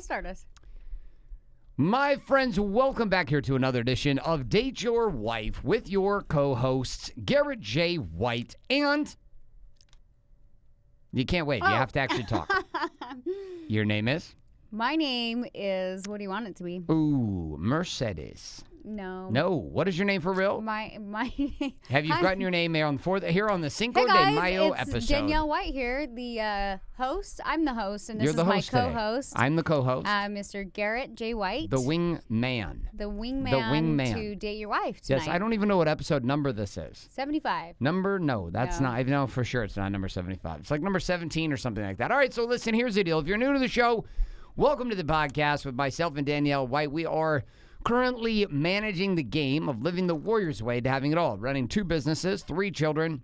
I'll start us. My friends, welcome back here to another edition of Date Your Wife with your co-hosts, Garrett J. White, and you can't wait. You have to actually talk. Your name is? My name is, what do you want it to be? Ooh, Mercedes. No. No. What is your name for real? My Have you gotten your name here on the Cinco Hey guys, de Mayo it's episode? Danielle White here, the host. I'm the host, and this You're the is my host today. co-host. I'm the co-host. Mr. Garrett J. White. The wingman. The wingman to date your wife tonight. Yes, I don't even know what episode number this is. 75. No, that's not. I know for sure it's not number 75. It's like number 17 or something like that. All right, so listen, here's the deal. If you're new to the show, welcome to the podcast with myself and Danielle White. We are currently managing the game of living the Warriors way to having it all, running 2 businesses, 3 children,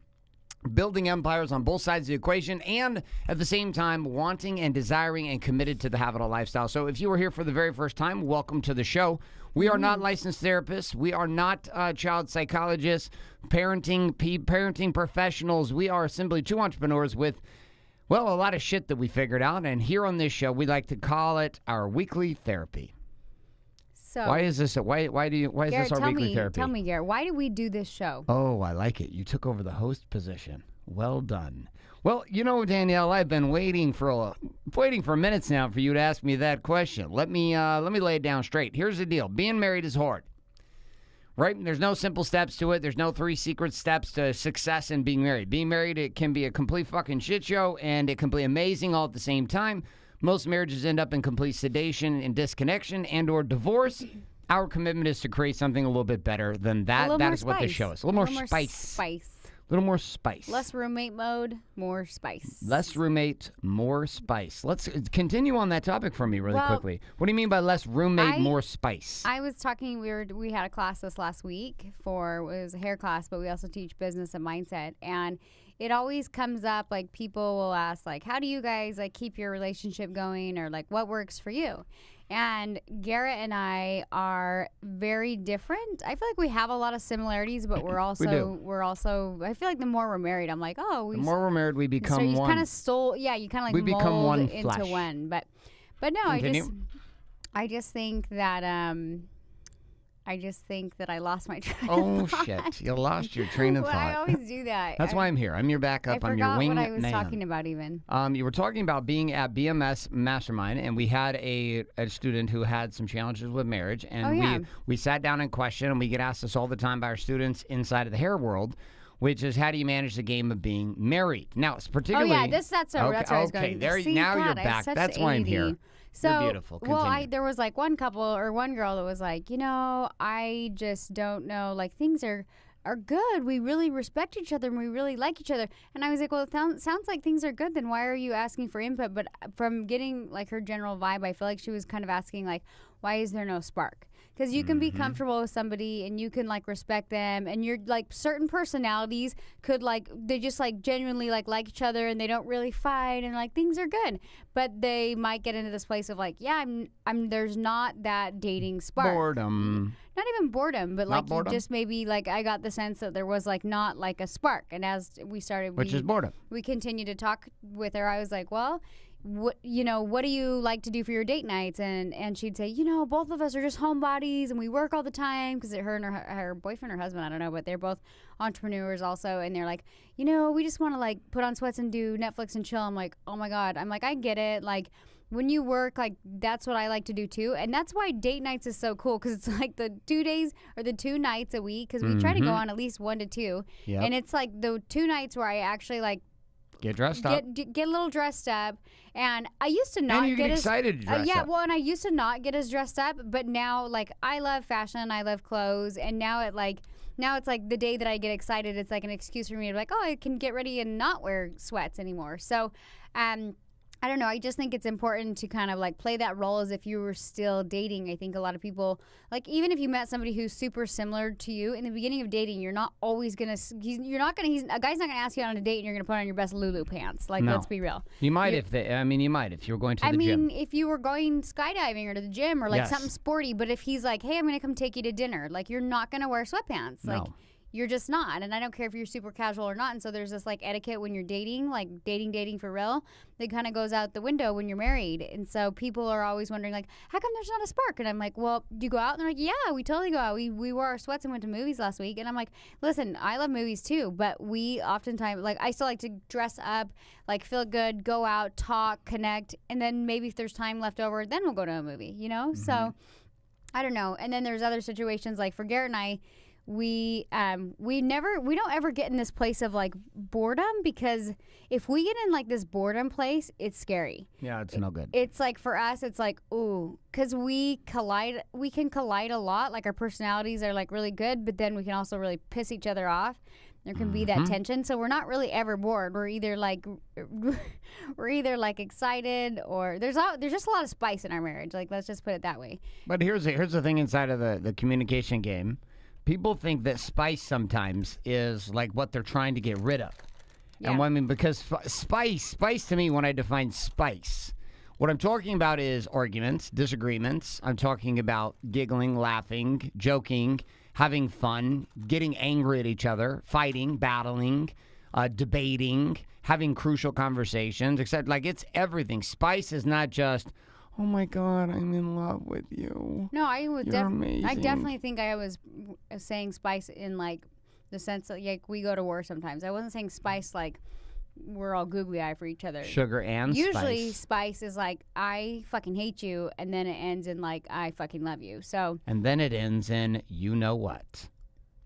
building empires on both sides of the equation, and at the same time wanting and desiring and committed to the have it all lifestyle. So if you were here for the very first time, welcome to the show. We are not licensed therapists. We are not child psychologists, parenting professionals. We are simply 2 entrepreneurs with, well, a lot of shit that we figured out. And here on this show, we like to call it our weekly therapy. So Why is this? Why is Garrett, this our weekly therapy? Tell me, Garrett, why do we do this show? Oh, I like it. You took over the host position. Well done. Well, you know, Danielle, I've been waiting for minutes now for you to ask me that question. Let me lay it down straight. Here's the deal: being married is hard, right? There's no simple steps to it. There's no 3 secret steps to success in being married. Being married, it can be a complete fucking shit show, and it can be amazing all at the same time. Most marriages end up in complete sedation and disconnection and or divorce. Our commitment is to create something a little bit better than that. That is what this show is. A little more spice. A little more spice. Less roommate mode, more spice. Less roommate, more spice. Let's continue on that topic for me really quickly. What do you mean by less roommate, more spice? I was talking, we had a class this last week it was a hair class, but we also teach business and mindset. And it always comes up, like, people will ask, like, how do you guys, like, keep your relationship going, or, like, what works for you? And Garrett and I are very different. I feel like we have a lot of similarities, but we're also, I feel like the more we're married, I'm like, oh. The more we're married, we become one. So you kind of you kind of like we become one into flesh. one. But no, Continue. I just think that, I lost my train of thought. Shit. You lost your train of thought. I always do that. That's why I'm here. I'm your backup. I'm your wingman. I forgot what I was talking about even. You were talking about being at BMS Mastermind, and we had a student who had some challenges with marriage, and we sat down and questioned, and we get asked this all the time by our students inside of the hair world, which is, how do you manage the game of being married? Now, it's particularly... Oh, yeah, that's where I was going. Okay, now you're back. That's why I'm here. So, you're beautiful. Continue. There was like one couple or one girl that was like, I just don't know. Like, things are good. We really respect each other and we really like each other. And I was like, well, it sounds like things are good. Then why are you asking for input? But from getting like her general vibe, I feel like she was kind of asking like, why is there no spark? Because you can be comfortable with somebody and you can like respect them, and you're like, certain personalities could like, they just like genuinely like each other and they don't really fight and like things are good, but they might get into this place of like, I'm there's not that dating spark. Boredom. Not even boredom, but like you just maybe like, I got the sense that there was like not like a spark. And as we started, which is boredom. We continued to talk with her. I was like, well, what do you like to do for your date nights? And she'd say, both of us are just homebodies and we work all the time, because her and her boyfriend or husband, I don't know, but they're both entrepreneurs also, and they're like, we just want to like put on sweats and do Netflix and chill. I'm like, oh my God. I'm like, I get it. Like, when you work, like, that's what I like to do too. And that's why date nights is so cool, because it's like the 2 days or the 2 nights a week, because we try to go on at least 1 to 2. Yep. And it's like the 2 nights where I actually like get dressed up, get a little dressed up. And I used to not get excited to dress up. Well, and I used to not get as dressed up, but now like I love fashion, I love clothes, and now it's like the day that I get excited, it's like an excuse for me to be like, oh, I can get ready and not wear sweats anymore. So I don't know. I just think it's important to kind of like play that role as if you were still dating. I think a lot of people, like, even if you met somebody who's super similar to you in the beginning of dating, you're not always a guy's not gonna ask you out on a date and you're gonna put on your best Lulu pants. Like, let's be real. You might if you were going to the gym. I mean, if you were going skydiving or to the gym or like something sporty, but if he's like, hey, I'm gonna come take you to dinner, like, you're not gonna wear sweatpants. No. Like, you're just not. And I don't care if you're super casual or not. And so there's this like etiquette when you're dating, like dating for real, that kind of goes out the window when you're married. And so people are always wondering like, how come there's not a spark? And I'm like, well, do you go out? And they're like, yeah, we totally go out. We wore our sweats and went to movies last week. And I'm like, listen, I love movies too, but we oftentimes, like, I still like to dress up, like feel good, go out, talk, connect. And then maybe if there's time left over, then we'll go to a movie, you know? So I don't know. And then there's other situations like for Garrett and I, we don't ever get in this place of like boredom, because if we get in like this boredom place, it's scary. Yeah, it's no good. It's like for us, it's like, ooh, because we can collide a lot. Like our personalities are like really good, but then we can also really piss each other off. There can be that tension. So we're not really ever bored. We're either like excited, or there's just a lot of spice in our marriage. Like, let's just put it that way. But here's the thing inside of the communication game. People think that spice sometimes is like what they're trying to get rid of. Yeah. And I mean, because spice to me, when I define spice, what I'm talking about is arguments, disagreements. I'm talking about giggling, laughing, joking, having fun, getting angry at each other, fighting, battling, debating, having crucial conversations, except like it's everything. Spice is not just, oh my God, I'm in love with you. No, I was amazing. I definitely think I was saying spice in like the sense that like we go to war sometimes. I wasn't saying spice like we're all googly eye for each other. Sugar and usually spice is like I fucking hate you, and then it ends in like I fucking love you. So and then it ends in you know what.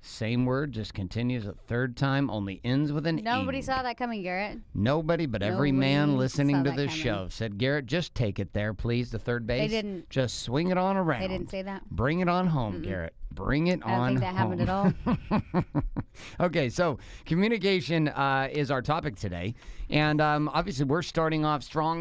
Same word, just continues a third time, only ends with an nobody ing. saw that coming, Garrett. Nobody, but every man listening to saw this that show said, Garrett, just take it there, please, the third base. They didn't. Just swing it on around. They didn't say that. Bring it on home, Garrett. Bring it on home. I don't think that happened at all. Okay, so communication is our topic today. And obviously we're starting off strong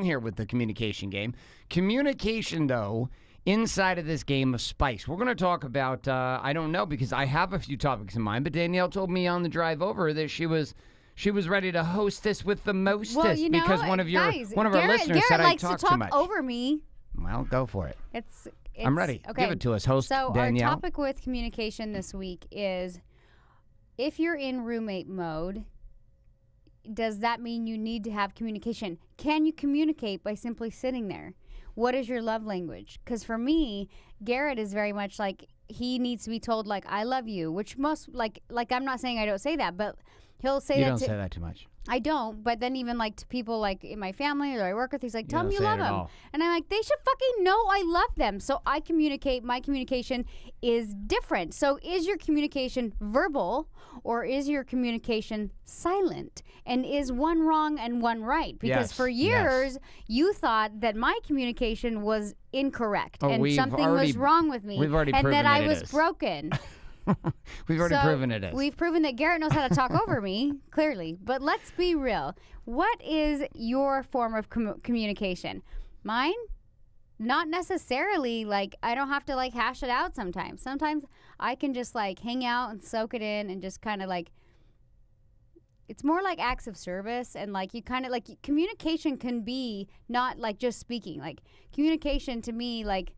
here with the communication game. Communication, though, inside of this game of spice, we're going to talk about, I don't know, because I have a few topics in mind, but Danielle told me on the drive over that she was ready to host this with the mostest, well, you know, because one of our listeners Garrett said I likes talk to talk too much. over me. Well, go for it. It's I'm ready. Okay. Give it to us, host So Danielle. our topic with communication this week is, if you're in roommate mode, does that mean you need to have communication? Can you communicate by simply sitting there? What is your love language? Because for me, Garrett is very much like, he needs to be told like, I love you, which most like I'm not saying I don't say that, but he'll say you that. You don't say that too much. I don't, but then even like to people like in my family or I work with, he's like, tell them you love them. All. And I'm like, they should fucking know I love them. So I communicate, my communication is different. So is your communication verbal, or is your communication silent? And is one wrong and one right? Because for years, you thought that my communication was incorrect and something was wrong with me. We've already and proven that I was is. broken. We've already proven it is. We've proven that Garrett knows how to talk over me, clearly. But let's be real. What is your form of communication? Mine? Not necessarily. Like, I don't have to, like, hash it out sometimes. Sometimes I can just, like, hang out and soak it in and just kind of, like, it's more like acts of service. And, like, you kind of, like, communication can be not, like, just speaking. Like, communication to me, like,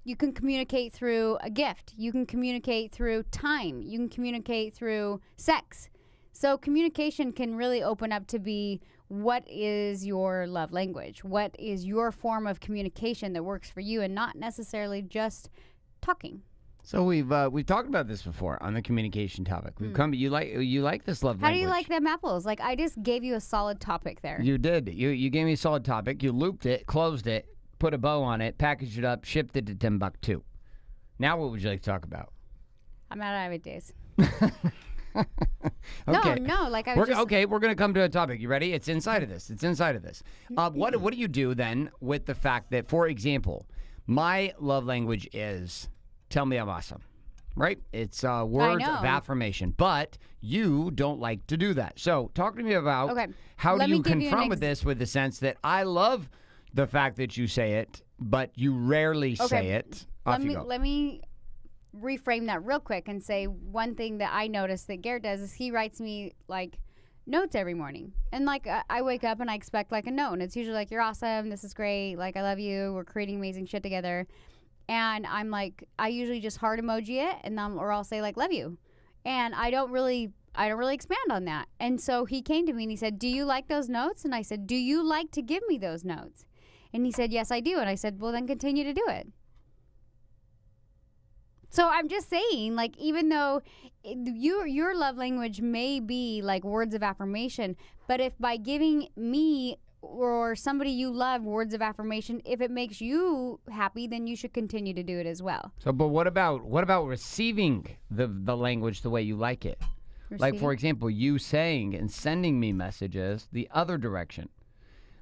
you can communicate through a gift. You can communicate through time. You can communicate through sex. So communication can really open up to be, what is your love language? What is your form of communication that works for you, and not necessarily just talking. So we've talked about this before on the communication topic. We've come. You like this love language. How do you like them apples? Like, I just gave you a solid topic there. You did. You gave me a solid topic. You looped it, closed it, put a bow on it, packaged it up, shipped it to Timbuktu. Now what would you like to talk about? I'm out of ideas. Okay. No, like Okay, we're going to come to a topic. You ready? It's inside of this. What do you do then with the fact that, for example, my love language is tell me I'm awesome, right? It's words of affirmation, but you don't like to do that. So talk to me about how do you confront with this, with the sense that I love the fact that you say it, but you rarely say it. Let me reframe that real quick and say, one thing that I noticed that Garrett does is he writes me like notes every morning. And like I wake up and I expect like a note, and it's usually like, you're awesome, this is great, like I love you, we're creating amazing shit together. And I'm like, I usually just heart emoji it, and or I'll say like, love you. And I don't really expand on that. And so he came to me and he said, do you like those notes? And I said, do you like to give me those notes? And he said, yes, I do. And I said, well, then continue to do it. So I'm just saying, like, even though your love language may be like words of affirmation, but if by giving me or somebody you love words of affirmation, if it makes you happy, then you should continue to do it as well. So, but what about receiving the language the way you like it? Like, for example, you saying and sending me messages the other direction.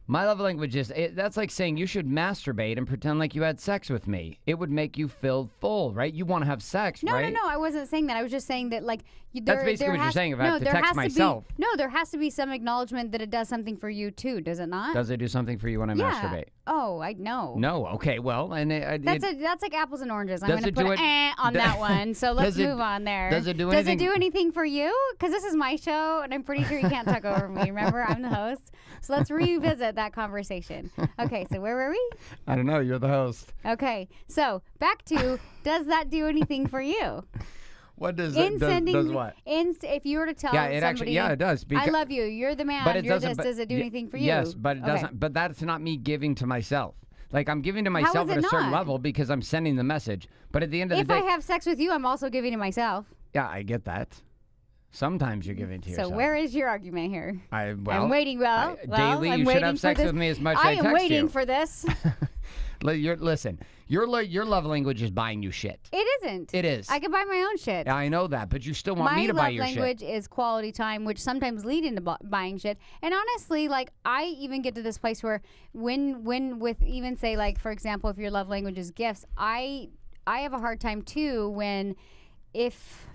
My love language is, that's like saying you should masturbate and pretend like you had sex with me. It would make you feel full, right? You want to have sex, right? No, I wasn't saying that. I was just saying that, like, that's basically what you're saying. If I have to text myself. There has to be some acknowledgement that it does something for you, too, does it not? Does it do something for you when I masturbate? Oh, I know. No, okay, well, and that's like apples and oranges. I'm going to put on that one, so let's move on there. Does it do anything? Does it do anything for you? Because this is my show, and I'm pretty sure you can't talk over me. Remember, I'm the host. So let's revisit that conversation. Okay, so where were we? I don't know. You're the host. Okay, so back to, does that do anything for you? What does it does what? If you were to tell somebody, it does. I love you. You're the man. You're this. Does it do anything for you? Yes, but it doesn't. But that's not me giving to myself. Like, I'm giving to myself at a certain level because I'm sending the message. But at the end of the day, if I have sex with you, I'm also giving to myself. Yeah, I get that. Sometimes you're giving to yourself. So where is your argument here? I'm waiting. Daily, you should have sex with me as much as I text you. I am waiting for this. Listen, your love language is buying you shit. It isn't. It is. I can buy my own shit. I know that, but you still want me to buy your shit. My love language is quality time, which sometimes lead into buying shit. And honestly, like, I even get to this place where when with even say, like, for example, if your love language is gifts, I have a hard time too when if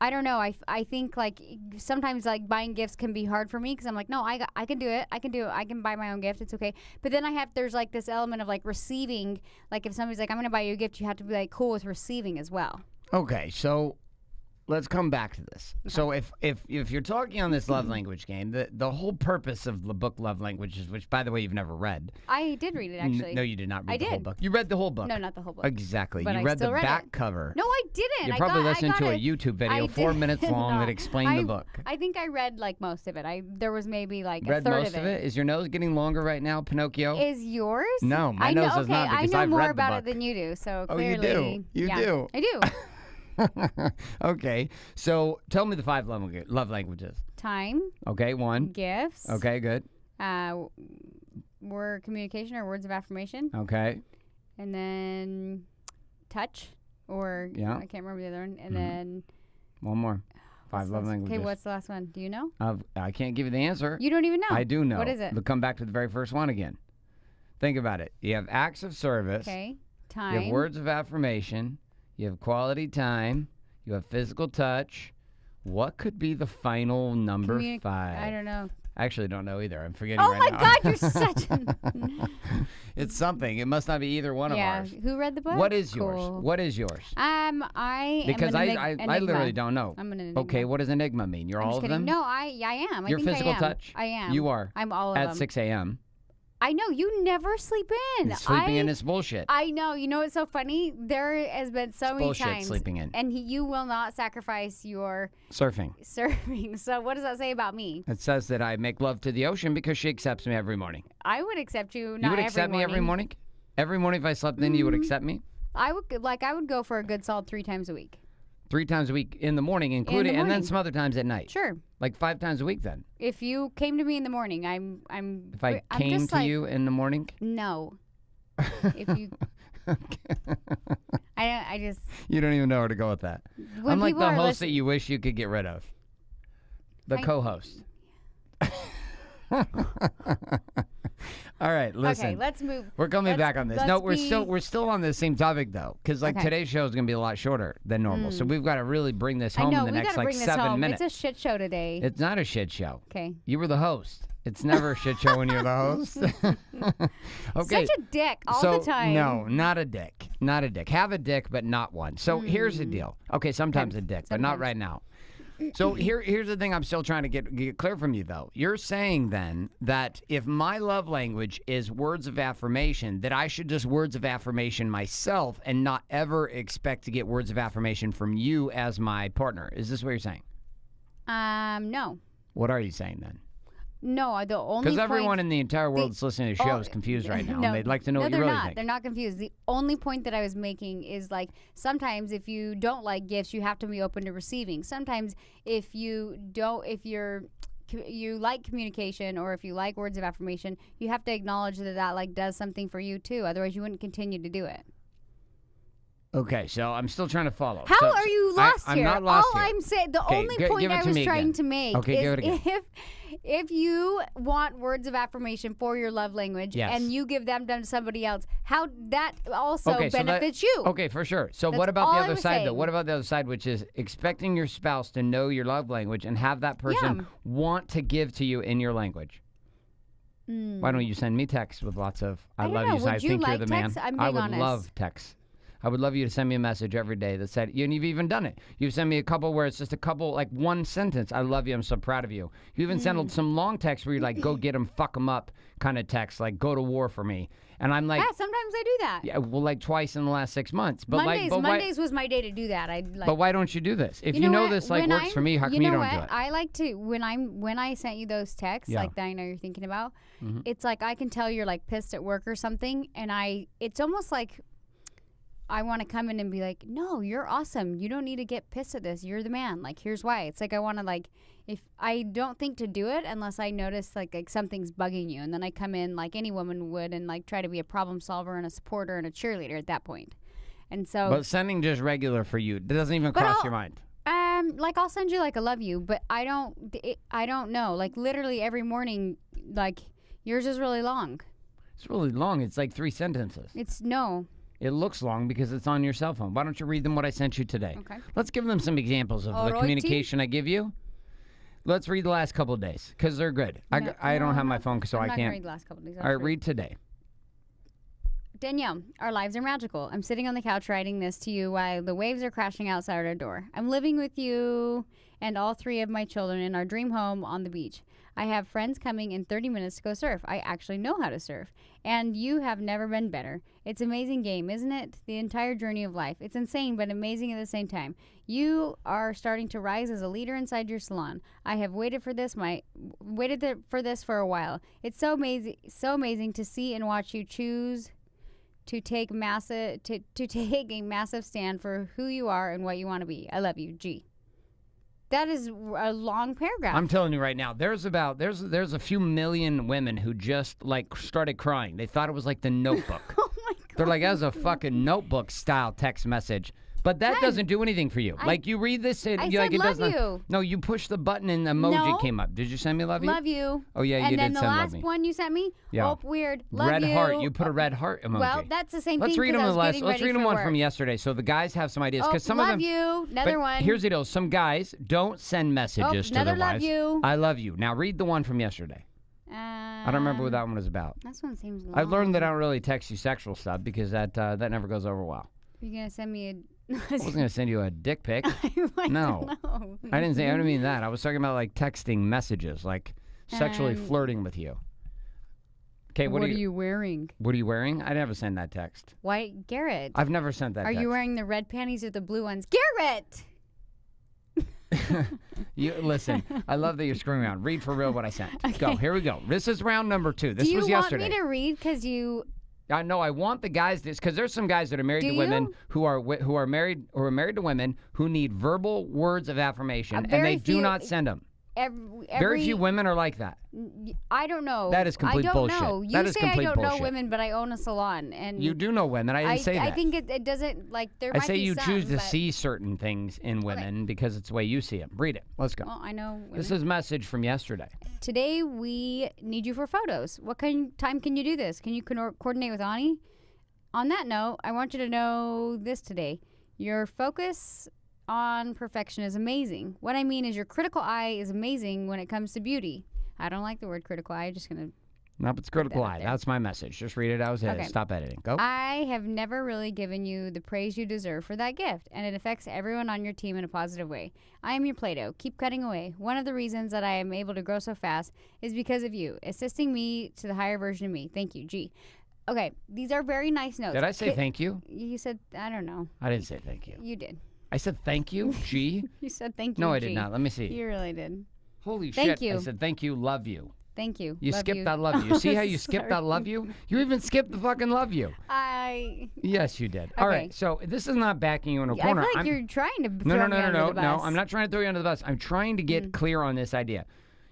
I don't know. I think, like, sometimes, like, buying gifts can be hard for me because I'm like, no, I can do it. I can do it. I can buy my own gift. It's okay. But then there's, like, this element of, like, receiving. Like, if somebody's like, I'm going to buy you a gift, you have to be, like, cool with receiving as well. Okay, so let's come back to this. Okay. So if you're talking on this love language game, the whole purpose of the book Love Languages, which, by the way, you've never read. I did read it, actually. No, you did not read the whole book. You read the whole book. No, not the whole book. Exactly. But you read the back cover. No, I didn't. You're probably listening to a YouTube video 4 minutes long that explained the book. I think I read, like, most of it. There was maybe, like, read a third most of it. Is your nose getting longer right now, Pinocchio? Is yours? No, my nose is not because I've read the book. I know more about it than you do, so clearly. Oh, you do? You do? I do. Okay, so tell me the 5 love languages. Time. Okay, 1. Gifts. Okay, good. Word communication or words of affirmation. Okay. And then touch or I can't remember the other one. And then one more. 5 love languages. Okay, what's the last one? Do you know? I can't give you the answer. You don't even know? I do know. What is it? But come back to the very first one again. Think about it. You have acts of service. Okay. Time. You have words of affirmation. You have quality time. You have physical touch. What could be the final number 5? I don't know. I actually don't know either. I'm forgetting right now. Oh, my God, you're such a... It's something. It must not be either one of ours. Yeah. Who read the book? What is yours? What is yours? Because I literally don't know. I'm an enigma. Okay, what does enigma mean? You're all of them? No, I am. You're I think physical I am. touch? I am. You are. I'm all of them. At 6 a.m. I know. You never sleep in. Sleeping in is bullshit. I know. You know what's so funny? There has been so many bullshit, times. Sleeping in. And you will not sacrifice your... Surfing. So what does that say about me? It says that I make love to the ocean because she accepts me every morning. I would accept you, not every morning. You would accept me every morning? Every morning if I slept in, you would accept me? I would go for a good solid 3 times a week. 3 times a week in the morning, including, and then some other times at night. Sure. Like 5 times a week then. If you came to me in the morning, I'm. If I came to you in the morning? No. If you. I just. You don't even know where to go with that. I'm like the host that you wish you could get rid of. The co-host. All right, listen. Okay, let's move. We're coming back on this. No, we're still on the same topic though, because today's show is gonna be a lot shorter than normal. So we've got to really bring this home in the next 7 minutes. It's a shit show today. It's not a shit show. Okay. You were the host. It's never a shit show when you're the host. Okay. Such a dick all the time. No, not a dick. Not a dick. Have a dick, but not one. So here's the deal. Okay, sometimes a dick, but not right now. So here's the thing I'm still trying to get clear from you, though. You're saying then that if my love language is words of affirmation, that I should just words of affirmation myself and not ever expect to get words of affirmation from you as my partner. Is this what you're saying? No. What are you saying then? No, the only Because everyone in the entire world that's listening to the show is confused right now, and they'd like to know what you really think. They're not confused. The only point that I was making is like sometimes if you don't like gifts, you have to be open to receiving. Sometimes if you like communication or if you like words of affirmation, you have to acknowledge that like does something for you too. Otherwise, you wouldn't continue to do it. Okay, so I'm still trying to follow. How are you lost here? I'm not lost All here. I'm saying, the only point I was trying to make is if you want words of affirmation for your love language and you give them to somebody else, how that also benefits you. Okay, for sure. So what about the other side, though? What about the other side, which is expecting your spouse to know your love language and have that person want to give to you in your language? Why don't you send me texts with lots of I love you, so I think you're the man. I would love texts. I would love you to send me a message every day that said, and you've even done it. You've sent me a couple where it's just a couple, like one sentence. I love you. I'm so proud of you. You even sent some long texts where you're like, go get them, fuck them up kind of text, like go to war for me. And I'm like. Yeah, sometimes I do that. Yeah, well, like twice in the last 6 months. But Mondays was my day to do that. But why don't you do this? If you know this like works for me, how come you don't do it? I like to, when I sent you those texts, like that I know you're thinking about, it's like I can tell you're like pissed at work or something. And it's almost like, I want to come in and be like, no, you're awesome. You don't need to get pissed at this. You're the man. Like, here's why. It's like I want to like, if I don't think to do it unless I notice like something's bugging you. And then I come in like any woman would and like try to be a problem solver and a supporter and a cheerleader at that point. And so. But sending just regular for you, it doesn't even cross your mind. Like I'll send you like a love you, but I don't know. Like literally every morning, like yours is really long. It's really long. It's like 3 sentences. It looks long because it's on your cell phone. Why don't you read them what I sent you today? Okay. Let's give them some examples of the communication I give you. Let's read the last couple of days because they're good. I don't have my phone, so I can't. I'm not going to read the last couple of days. All right, read today. Danielle, our lives are magical. I'm sitting on the couch writing this to you while the waves are crashing outside our door. I'm living with you and all 3 of my children in our dream home on the beach. I have friends coming in 30 minutes to go surf. I actually know how to surf. And you have never been better. It's an amazing game, isn't it? The entire journey of life. It's insane, but amazing at the same time. You are starting to rise as a leader inside your salon. I have waited for this for a while. It's so amazing to see and watch you choose to take a massive stand for who you are and what you want to be. I love you, G. That is a long paragraph. I'm telling you right now, there's a few million women who just like started crying. They thought it was like the Notebook. Oh my God. They're like, that's a fucking Notebook style text message. But that doesn't do anything for you. Like you read this, I said love you. No, you push the button and the emoji came up. Did you send me love you? Love you. Oh yeah, you did send love me. And then the last one you sent me. Yeah. Oh, weird. Love red you. heart. You put a red heart emoji. Well, that's the same thing. Let's read them Let's read them one from yesterday, so the guys have some ideas. Because some of them. Love you. Another one. Here's the deal. Some guys don't send messages to their wives. Love you. I love you. Now read the one from yesterday. I don't remember what that one was about. This one seems long. I've learned that I don't really text you sexual stuff because that never goes over well. You're gonna send me a. I wasn't gonna send you a dick pic. No, I didn't mean that. I was talking about like texting messages, like sexually flirting with you. Okay, what are you wearing? What are you wearing? I never send that text. Why, Garrett? I've never sent that. Are you wearing the red panties or the blue ones, Garrett? You listen. I love that you're screwing around. Read for real what I sent. Okay. Go. Here we go. This is round number 2. This was yesterday. Do you want me to read because you? No, I want the guys because there's some guys that are married to women who are married to women who need verbal words of affirmation and they do not send them. Very few women are like that. I don't know. That is complete bullshit. I don't know. That is complete I don't bullshit. know women, but I own a salon, and you do know women. I didn't say that. I think it doesn't like there. I might say be you some, choose to but... see certain things in women because it's the way you see them. Read it. Let's go. Well, I know. Women. This is a message from yesterday. Today we need you for photos. What time can you do this? Can you coordinate with Ani? On that note, I want you to know this today. Your focus on perfection is amazing. What I mean is your critical eye is amazing when it comes to beauty. I don't like the word critical eye. I'm just going to Nope, it's critical eye. That's my message. Just read it as it is. Stop editing. Go. I have never really given you the praise you deserve for that gift, and it affects everyone on your team in a positive way. I am your Play-Doh. Keep cutting away. One of the reasons that I am able to grow so fast is because of you, assisting me to the higher version of me. Thank you, G. Okay, these are very nice notes. Did I say thank you? You said, I don't know. I didn't say thank you. You did. I said thank you, G? You said thank you, No, I G. did not. Let me see. You really did. Holy Thank shit. you. I said thank you, love you. Thank you. You Love skipped you. that love you. See how you skipped that love you? You even skipped the fucking love you. Yes, you did. All right, so this is not backing you in a corner. I feel like you're trying to throw me under the bus. No, I'm not trying to throw you under the bus. I'm trying to get clear on this idea.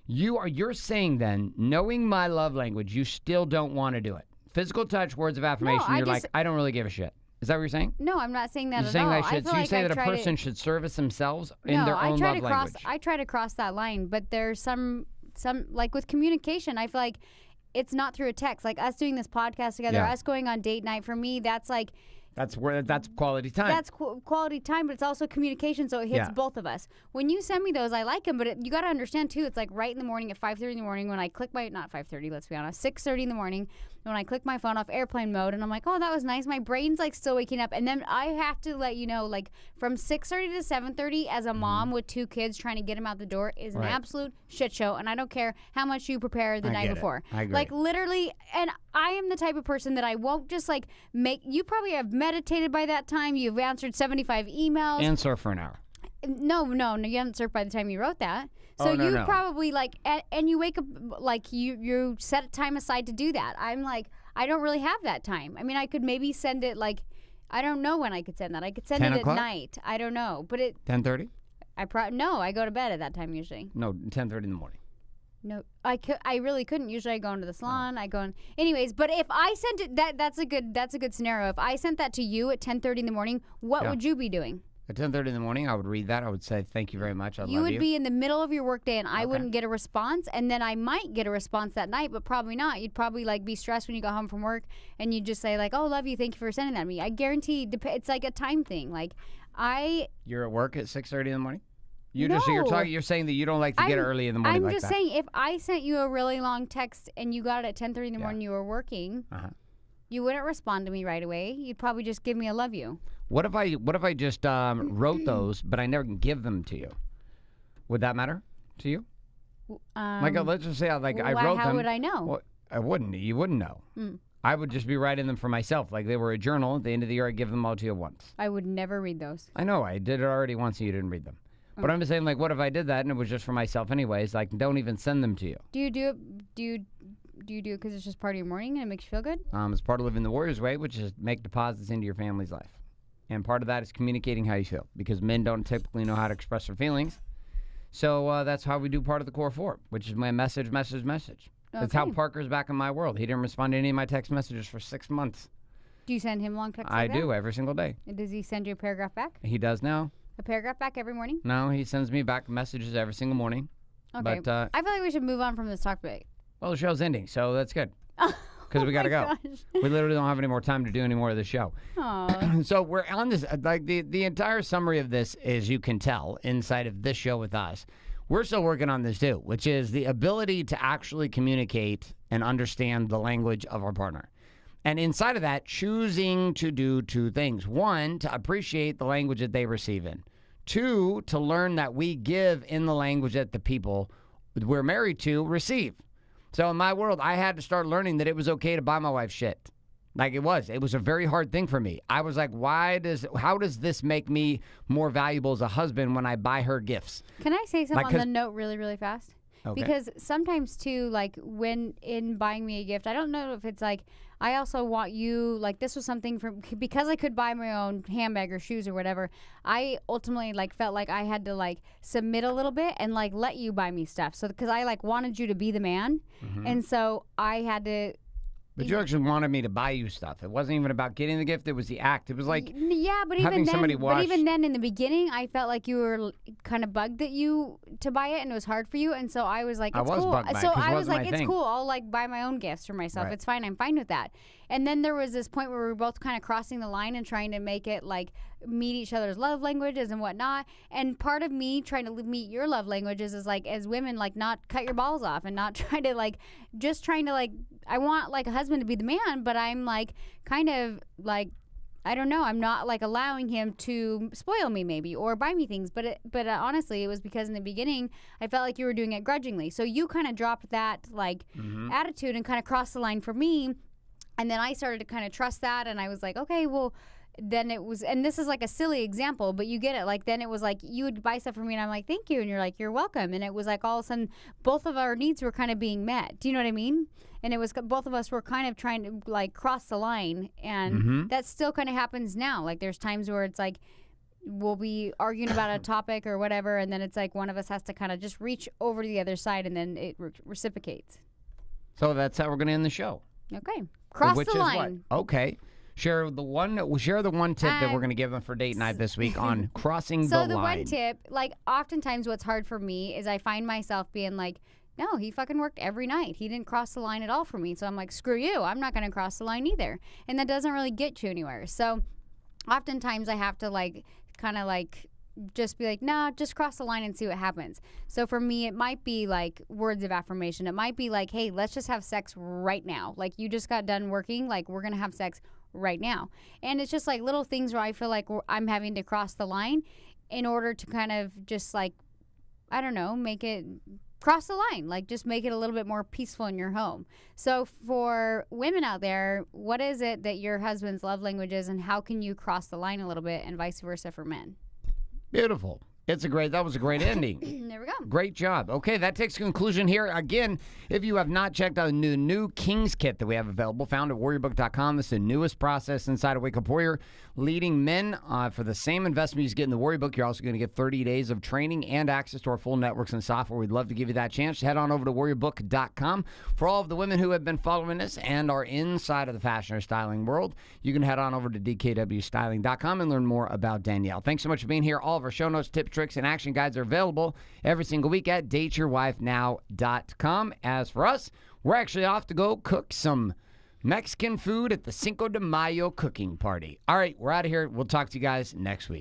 You're saying then, knowing my love language, you still don't want to do it. Physical touch, words of affirmation, you're like, I don't really give a shit. Is that what you're saying? No, I'm not saying that You're at saying all. that shit. So you say that a person should service themselves in their own love language. I try to cross that line, but there's some like with communication, I feel like it's not through a text. Like us doing this podcast together, us going on date night, for me, that's like... That's quality time. That's quality time, but it's also communication, so it hits both of us. When you send me those, I like them, but you got to understand, too, it's like right in the morning at 5:30 in the morning when I click my... Not 5:30, let's be honest. 6:30 in the morning when I click my phone off airplane mode, and I'm like, oh, that was nice. My brain's, like, still waking up. And then I have to let you know, like, from 6:30 to 7:30 as a mom with 2 kids trying to get them out the door is an absolute shit show, and I don't care how much you prepare the night before. I agree. Like, literally, and I am the type of person that I won't just, like, make... You probably have meditated by that time. You've answered 75 emails. And surf for an hour. No, you haven't surfed by the time you wrote that. So you probably, like, and you wake up, like, you set time aside to do that. I'm like, I don't really have that time. I mean, I could maybe send it, like, I don't know when I could send that. I could send it at night. I don't know. But it... 10:30? No, I go to bed at that time usually. No, 10:30 in the morning. No, I really couldn't. Usually I go into the salon. I go in. Anyways, but if I sent it, that's a good scenario. If I sent that to you at 10:30 in the morning, what would you be doing? At 10:30 in the morning, I would read that. I would say, thank you very much. I love you. You would be in the middle of your workday, and I wouldn't get a response. And then I might get a response that night, but probably not. You'd probably, like, be stressed when you got home from work, and you'd just say, like, oh, love you. Thank you for sending that to me. I guarantee it's like a time thing. Like, You're at work at 6:30 in the morning? You're saying that you don't like to get early in the morning like that. I'm just saying, if I sent you a really long text and you got it at 10:30 in the morning, you were working, you wouldn't respond to me right away. You'd probably just give me a love you. What if I just wrote those, but I never give them to you? Would that matter to you? Like, let's just say I wrote them. How would I know? Well, I wouldn't. You wouldn't know. I would just be writing them for myself. Like they were a journal. At the end of the year, I'd give them all to you once. I would never read those. I know. I did it already once and you didn't read them. But I'm just saying, like, what if I did that and it was just for myself anyways? Like, don't even send them to you. Do you do it because it's just part of your morning and it makes you feel good? It's part of living the Warriors way, which is make deposits into your family's life. And part of that is communicating how you feel, because men don't typically know how to express their feelings. So that's how we do part of the core 4, which is my message. Okay. That's how Parker's back in my world. He didn't respond to any of my text messages for 6 months. Do you send him long texts I do, every single day. And does he send you a paragraph back? He does now. A paragraph back every morning? No, he sends me back messages every single morning. Okay. But, I feel like we should move on from this topic. Well, the show's ending, so that's good. Because we got to go. Gosh. We literally don't have any more time to do any more of the show. So we're on this, like the entire summary of this, as you can tell, inside of this show with us. We're still working on this too, which is the ability to actually communicate and understand the language of our partner. And inside of that, choosing to do 2 things. 1, to appreciate the language that they receive in. 2, to learn that we give in the language that the people we're married to receive. So in my world, I had to start learning that it was okay to buy my wife shit. Like it was a very hard thing for me. I was like, how does this make me more valuable as a husband when I buy her gifts? Can I say something on the note really, really fast? Okay. Because sometimes too, like when in buying me a gift, I don't know if it's like, I also want you, like this was something because I could buy my own handbag or shoes or whatever, I ultimately like felt like I had to like submit a little bit and like let you buy me stuff. So because I like wanted you to be the man. And so I had to. But you actually wanted me to buy you stuff. It wasn't even about getting the gift. It was the act. It was like but having somebody watch. But even then, in the beginning, I felt like you were kind of bugged that you to buy it, and it was hard for you. And so I was like, it's cool. Bugged by so it 'cause I it was wasn't like, my it's thing. cool. I'll like buy my own gifts for myself. Right. It's fine. I'm fine with that. And then there was this point where we were both kind of crossing the line and trying to make it like meet each other's love languages and whatnot. And part of me trying to meet your love languages is like, as women, like not cut your balls off and not try to like, just trying to like, I want like a husband to be the man, but I'm like kind of like, I don't know. I'm not like allowing him to spoil me maybe or buy me things. But honestly, it was because in the beginning, I felt like you were doing it grudgingly. So you kind of dropped that like attitude and kind of crossed the line for me. And then I started to kind of trust that. And I was like, okay, well, then it was, and this is like a silly example, but you get it. Like then it was like you would buy stuff for me and I'm like, thank you. And you're like, you're welcome. And it was like all of a sudden both of our needs were kind of being met. Do you know what I mean? And it was both of us were kind of trying to like cross the line. And that still kind of happens now. Like there's times where it's like we'll be arguing about a topic or whatever. And then it's like one of us has to kind of just reach over to the other side and then it reciprocates. So that's how we're going to end the show. Okay. Cross Which the is line. What? Okay. Share the one tip that we're going to give them for date night this week on crossing the line. So the one tip, like oftentimes what's hard for me is I find myself being like, no, he fucking worked every night. He didn't cross the line at all for me. So I'm like, screw you. I'm not going to cross the line either. And that doesn't really get you anywhere. So oftentimes I have to like kind of like just be like, nah, just cross the line and see what happens. So for me, it might be like words of affirmation. It might be like, hey, let's just have sex right now. Like you just got done working. Like we're going to have sex right now. And it's just like little things where I feel like I'm having to cross the line in order to kind of just like, I don't know, make it cross the line, like just make it a little bit more peaceful in your home. So for women out there, what is it that your husband's love language is and how can you cross the line a little bit and vice versa for men? Beautiful. That was a great ending. There we go. Great job. Okay, that takes conclusion here. Again, if you have not checked out the new Kings Kit that we have available, found at warriorbook.com. This is the newest process inside of Wake Up Warrior, leading men for the same investment you get in the Warrior Book. You're also going to get 30 days of training and access to our full networks and software. We'd love to give you that chance. Head on over to warriorbook.com. For all of the women who have been following us and are inside of the fashion or styling world, you can head on over to dkwstyling.com and learn more about Danielle. Thanks so much for being here. All of our show notes, tips, tricks, and action guides are available every single week at dateyourwifenow.com. As for us, we're actually off to go cook some Mexican food at the Cinco de Mayo cooking party. All right, we're out of here. We'll talk to you guys next week.